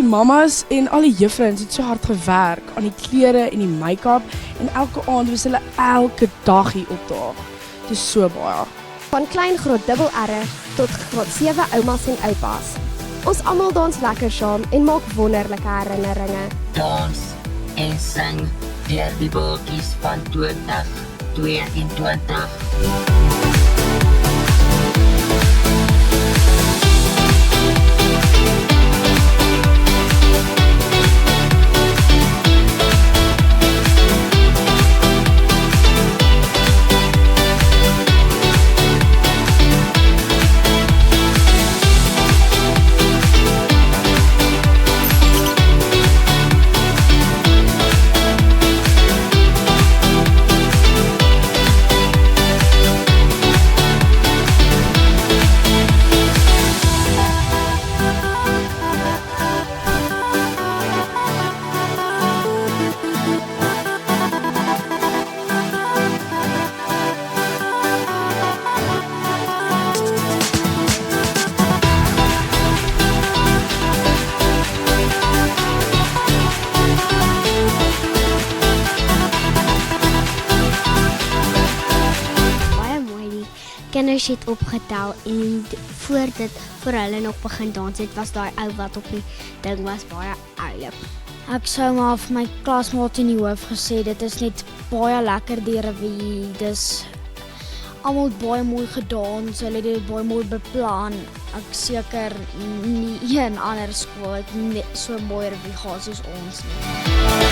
mammas en al die juffrouens het so hard gewerk aan die klere en die make-up en elke aand was hulle elke dag hier opdaag. Dit is so baie. Van klein graad dubbel R tot graad 7 oumas en oupas. Ons almal dans lekker saam en maak wonderlike herinneringe. Dans en sing deur die bootjies van 2022. Kinders het opgetel en voor hulle nog begin dans het, was daai ou wat op die ding was baie oulik. Ek sou maar vir my klasmaat in die hoof gesê, dit is net baie lekker die revue, dis almal baie mooi gedans, hulle het dit baie mooi beplan. Ek seker nie een ander skool het net so mooi revue gehad soos ons nie.